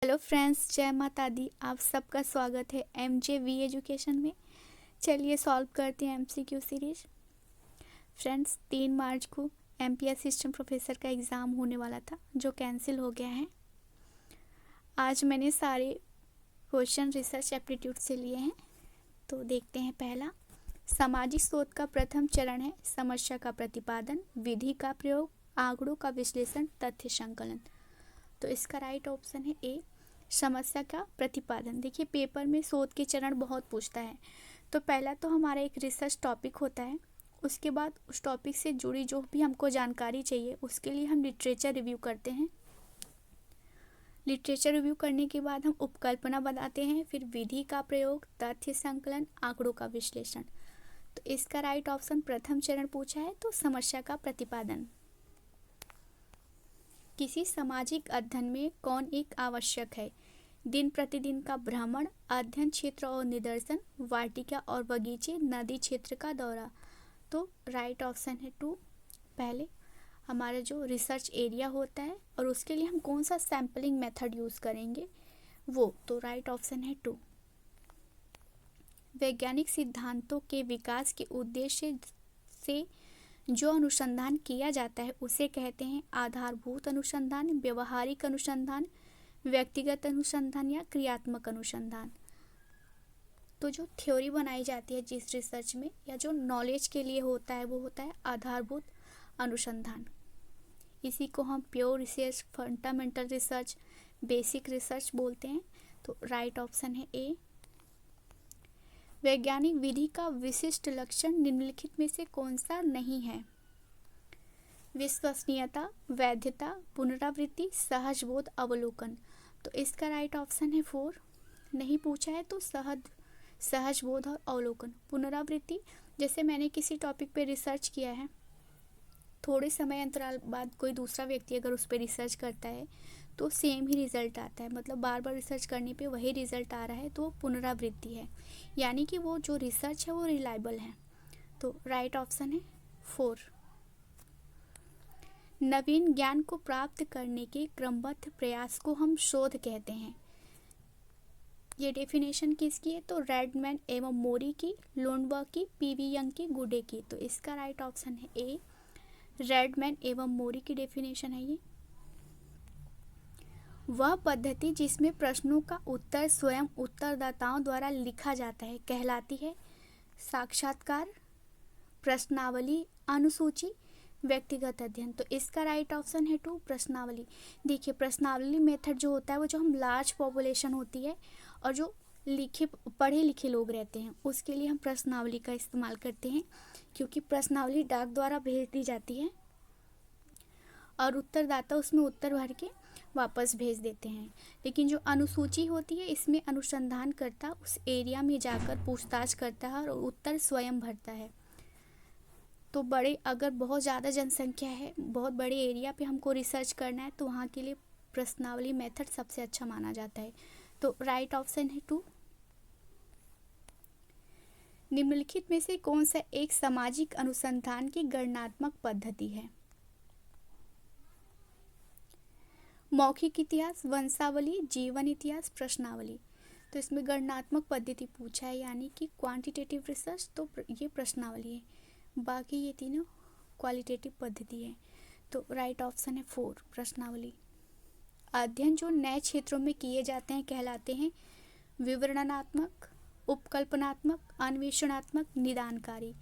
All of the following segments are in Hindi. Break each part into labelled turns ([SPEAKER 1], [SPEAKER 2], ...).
[SPEAKER 1] हेलो फ्रेंड्स, जय माता दी। आप सबका स्वागत है MJV एजुकेशन में। चलिए सॉल्व करते हैं MCQ सीरीज। फ्रेंड्स, 3 मार्च को MPS सिस्टम प्रोफेसर का एग्ज़ाम होने वाला था जो कैंसिल हो गया है। आज मैंने सारे क्वेश्चन रिसर्च एप्टीट्यूड से लिए हैं। तो देखते हैं। पहला, सामाजिक शोध का प्रथम चरण है समस्या का प्रतिपादन, विधि का प्रयोग, आंकड़ों का विश्लेषण, तथ्य संकलन। तो इसका राइट ऑप्शन है ए, समस्या का प्रतिपादन। देखिए, पेपर में शोध के चरण बहुत पूछता है। तो पहला तो हमारा एक रिसर्च टॉपिक होता है, उसके बाद उस टॉपिक से जुड़ी जो भी हमको जानकारी चाहिए उसके लिए हम लिटरेचर रिव्यू करते हैं। लिटरेचर रिव्यू करने के बाद हम उपकल्पना बनाते हैं, फिर विधि का प्रयोग, तथ्य संकलन, आंकड़ों का विश्लेषण। तो इसका राइट ऑप्शन प्रथम चरण पूछा है, तो समस्या का प्रतिपादन। किसी सामाजिक अध्ययन में कौन एक आवश्यक है? दिन प्रतिदिन का भ्रमण, अध्ययन क्षेत्र और निदर्शन, वाटिका और बगीचे, नदी क्षेत्र का दौरा। तो राइट ऑप्शन है 2। पहले हमारा जो रिसर्च एरिया होता है और उसके लिए हम कौन सा सैम्पलिंग मेथड यूज़ करेंगे वो, तो राइट ऑप्शन है 2। वैज्ञानिक सिद्धांतों के विकास के उद्देश्य से जो अनुसंधान किया जाता है उसे कहते हैं आधारभूत अनुसंधान, व्यवहारिक अनुसंधान, व्यक्तिगत अनुसंधान या क्रियात्मक अनुसंधान। तो जो थ्योरी बनाई जाती है जिस रिसर्च में या जो नॉलेज के लिए होता है वो होता है आधारभूत अनुसंधान। इसी को हम pure research, fundamental research, basic research बोलते हैं। तो राइट ऑप्शन है ए। वैज्ञानिक विधि का विशिष्ट लक्षण निम्नलिखित में से कौन सा नहीं है? विश्वसनीयता, वैधता, पुनरावृत्ति, सहजबोध, अवलोकन। तो इसका राइट ऑप्शन है 4। नहीं पूछा है तो सहजबोध और अवलोकन। पुनरावृत्ति, जैसे मैंने किसी टॉपिक पे रिसर्च किया है, थोड़े समय अंतराल बाद कोई दूसरा व्यक्ति अगर उस पर रिसर्च करता है तो सेम ही रिजल्ट आता है, मतलब बार बार रिसर्च करने पे वही रिजल्ट आ रहा है, तो वो पुनरावृत्ति है, यानी कि वो जो रिसर्च है वो रिलायबल है। तो राइट ऑप्शन है 4। नवीन ज्ञान को प्राप्त करने के क्रमबद्ध प्रयास को हम शोध कहते हैं। ये डेफिनेशन किसकी है? तो रेडमैन एवं मोरी की, लुंडबर्ग की, PV यंग की, गुडे की। तो इसका राइट ऑप्शन है ए, रेडमैन एवं मोरी की डेफिनेशन है ये। वह पद्धति जिसमें प्रश्नों का उत्तर स्वयं उत्तरदाताओं द्वारा लिखा जाता है कहलाती है साक्षात्कार, प्रश्नावली, अनुसूची, व्यक्तिगत अध्ययन। तो इसका राइट ऑप्शन है 2, प्रश्नावली। देखिए, प्रश्नावली मेथड जो होता है वो जो हम लार्ज पॉपुलेशन होती है और जो पढ़े लिखे लोग रहते हैं उसके लिए हम प्रश्नावली का इस्तेमाल करते हैं, क्योंकि प्रश्नावली डाक द्वारा भेज दी जाती है और उत्तरदाता उसमें उत्तर भर के वापस भेज देते हैं। लेकिन जो अनुसूची होती है इसमें अनुसंधान करता उस एरिया में जाकर पूछताछ करता है और उत्तर स्वयं भरता है। तो अगर बहुत ज़्यादा जनसंख्या है, बहुत बड़े एरिया पे हमको रिसर्च करना है तो वहाँ के लिए प्रश्नावली मेथड सबसे अच्छा माना जाता है। तो राइट ऑप्शन है 2। निम्नलिखित में से कौन सा एक सामाजिक अनुसंधान की गणनात्मक पद्धति है? मौखिक इतिहास, वंशावली, जीवन इतिहास, प्रश्नावली। तो इसमें गणनात्मक पद्धति पूछा है, यानी कि क्वांटिटेटिव रिसर्च, तो ये प्रश्नावली है। बाकी ये तीनों क्वालिटेटिव पद्धति है। तो राइट ऑप्शन है 4, प्रश्नावली। अध्ययन जो नए क्षेत्रों में किए जाते हैं कहलाते हैं विवरणात्मक, उपकल्पनात्मक, अन्वेषणात्मक, निदानकारी।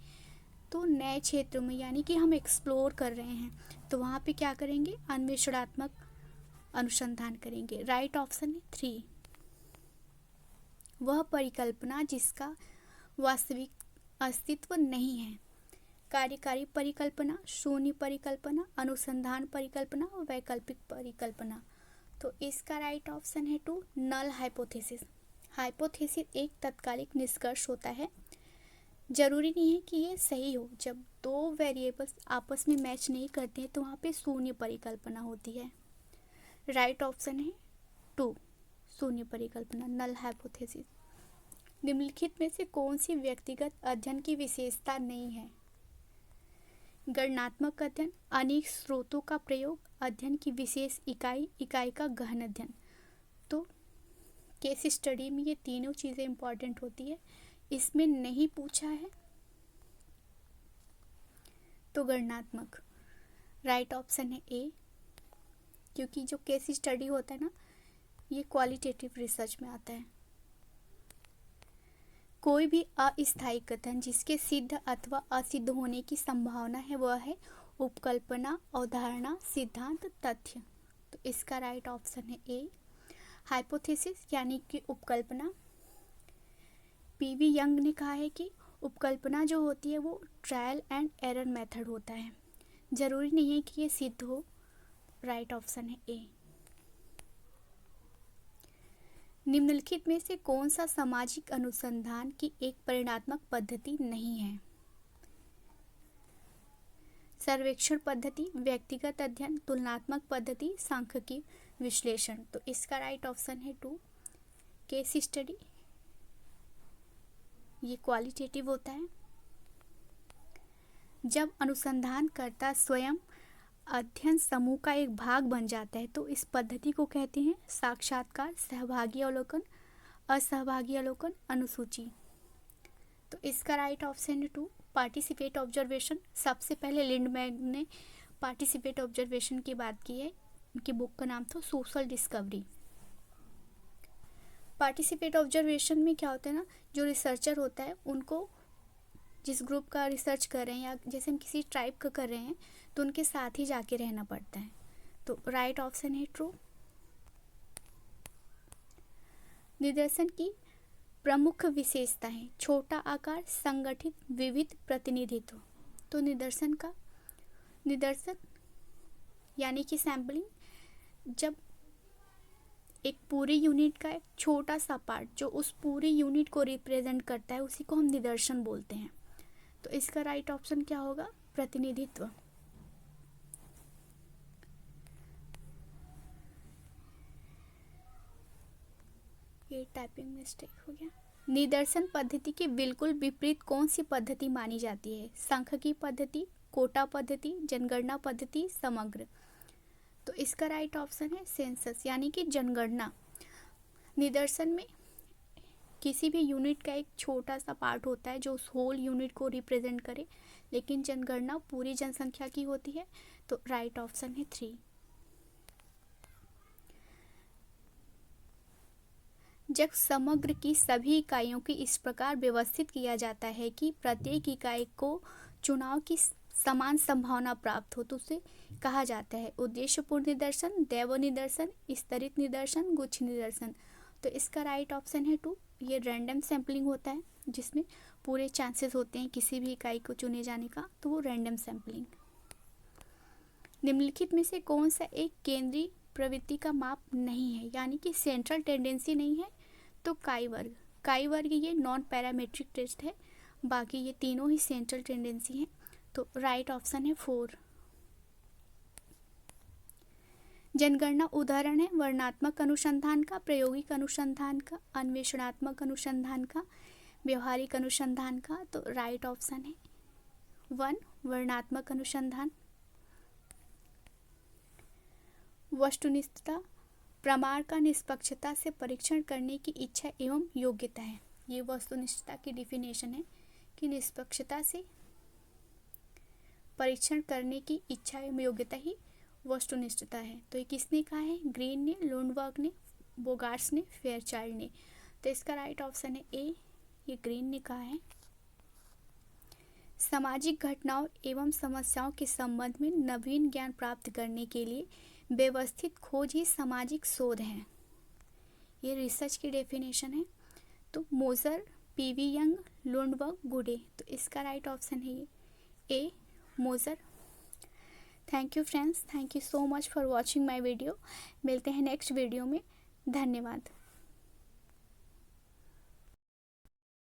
[SPEAKER 1] तो नए क्षेत्रों में यानी कि हम एक्सप्लोर कर रहे हैं तो वहाँ पे क्या करेंगे? अन्वेषणात्मक अनुसंधान करेंगे। राइट ऑप्शन है 3। वह परिकल्पना जिसका वास्तविक अस्तित्व नहीं है। कार्यकारी परिकल्पना, शून्य परिकल्पना, अनुसंधान परिकल्पना और वैकल्पिक परिकल्पना। तो इसका राइट ऑप्शन है 2, नल हाइपोथेसिस। हाइपोथेसिस एक तात्कालिक निष्कर्ष होता है, जरूरी नहीं है कि ये सही हो। जब 2 वेरिएबल्स आपस में मैच नहीं करते हैं तो वहाँ पे शून्य परिकल्पना होती है। राइट ऑप्शन है 2, शून्य परिकल्पना, नल हाइपोथेसिस। निम्नलिखित में से कौन सी व्यक्तिगत अध्ययन की विशेषता नहीं है? गणनात्मक अध्ययन, अनेक स्रोतों का प्रयोग, अध्ययन की विशेष इकाई का गहन अध्ययन। तो केस स्टडी में ये तीनों चीज़ें इंपॉर्टेंट होती है। इसमें नहीं पूछा है तो गणनात्मक। राइट ऑप्शन है ए, क्योंकि जो केस स्टडी होता है ना, ये क्वालिटेटिव रिसर्च में आता है। कोई भी अस्थायी कथन जिसके सिद्ध अथवा असिद्ध होने की संभावना है वह है उपकल्पना, अवधारणा, सिद्धांत, तथ्य। तो इसका राइट ऑप्शन है ए, हाइपोथेसिस यानी कि उपकल्पना। पीवी यंग ने कहा है कि उपकल्पना जो होती है वो ट्रायल एंड एरर मेथड होता है, जरूरी नहीं है कि ये सिद्ध हो। राइट ऑप्शन है ए। निम्नलिखित में से कौन सा सामाजिक अनुसंधान की एक परिणात्मक पद्धति नहीं है? सर्वेक्षण पद्धति, व्यक्तिगत अध्ययन, तुलनात्मक पद्धति, सांख्यिकी विश्लेषण। तो इसका राइट ऑप्शन है 2, केस स्टडी। ये क्वालिटेटिव होता है। जब अनुसंधानकर्ता स्वयं अध्ययन समूह का एक भाग बन जाता है तो इस पद्धति को कहते हैं साक्षात्कार, सहभागी अवलोकन, असहभागी अवलोकन, अनुसूची। तो इसका राइट ऑप्शन है 2, पार्टिसिपेट ऑब्जर्वेशन। सबसे पहले लिंडबैग ने पार्टिसिपेट ऑब्जर्वेशन की बात की है। उनकी बुक का नाम था सोशल डिस्कवरी। पार्टिसिपेट ऑब्जर्वेशन में क्या होता है ना, जो रिसर्चर होता है उनको, जिस ग्रुप का रिसर्च कर रहे हैं या जैसे हम किसी ट्राइब का कर रहे हैं तो उनके साथ ही जाके रहना पड़ता है। तो राइट ऑप्शन है ट्रू। निदर्शन की प्रमुख विशेषताएं, छोटा आकार, संगठित, विविध प्रतिनिधित्व। तो निदर्शन यानी कि सैम्पलिंग, जब एक पूरी यूनिट का एक छोटा सा पार्ट जो उस पूरी यूनिट को रिप्रेजेंट करता है उसी को हम निदर्शन बोलते हैं। तो इसका राइट ऑप्शन क्या होगा? प्रतिनिधित्व। ये टाइपिंग मिस्टेक हो गया। निदर्शन पद्धति के बिल्कुल विपरीत कौन सी पद्धति मानी जाती है? सांख्यिकी पद्धति, कोटा पद्धति, जनगणना पद्धति, समग्र। तो इसका राइट ऑप्शन है सेंसस यानी कि जनगणना। निदर्शन में किसी भी यूनिट का एक छोटा सा पार्ट होता है जो उस होल यूनिट को रिप्रेजेंट करे, लेकिन जनगणना पूरी जनसंख्या की होती है। तो राइट ऑप्शन है 3। जब समग्र की सभी इकाइयों की इस प्रकार व्यवस्थित किया जाता है कि प्रत्येक इकाई को चुनाव की समान संभावना प्राप्त हो तो उसे कहा जाता है उद्देश्यपूर्ण निदर्शन, दैव निदर्शन, स्तरित निदर्शन, गुच्छ निदर्शन। तो इसका राइट ऑप्शन है 2। ये रैंडम सैम्पलिंग होता है जिसमें पूरे चांसेस होते हैं किसी भी इकाई को चुने जाने का, तो वो रैंडम सैम्पलिंग। निम्नलिखित में से कौन सा एक केंद्रीय प्रवृत्ति का माप नहीं है, यानी कि सेंट्रल टेंडेंसी नहीं है? तो काई वर्ग ये नॉन पैरामीट्रिक टेस्ट है, बाकी ये तीनों ही सेंट्रल टेंडेंसी हैं। तो राइट ऑप्शन है 4। जनगणना उदाहरण है वर्णनात्मक अनुसंधान का, प्रायोगिक अनुसंधान का, अन्वेषणात्मक अनुसंधान का, व्यवहारिक अनुसंधान का। तो राइट ऑप्शन है 1, वर्णनात्मक अनुसंधान। वस्तुनिष्ठता प्रमाण का निष्पक्षता से परीक्षण करने की इच्छा एवं योग्यता है। ये वस्तुनिष्ठता की डिफिनेशन है कि निष्पक्षता से परीक्षण करने की इच्छा एवं योग्यता ही वस्तुनिष्ठता है। तो ये किसने कहा है? ग्रीन ने, लुंडबर्ग ने, बोगार्ट्स ने, फेयरचाइल्ड ने। तो इसका राइट ऑप्शन है ए, ये ग्रीन ने कहा है। सामाजिक घटनाओं एवं समस्याओं के संबंध में नवीन ज्ञान प्राप्त करने के लिए व्यवस्थित खोज ही सामाजिक शोध है। ये रिसर्च की डेफिनेशन है। तो मोजर, पीवी यंग, लुंडबर्ग, गुडे। तो इसका राइट ऑप्शन है ए, मोजर। Thank you friends, thank you so much for watching my video. मिलते हैं नेक्स्ट वीडियो में। धन्यवाद।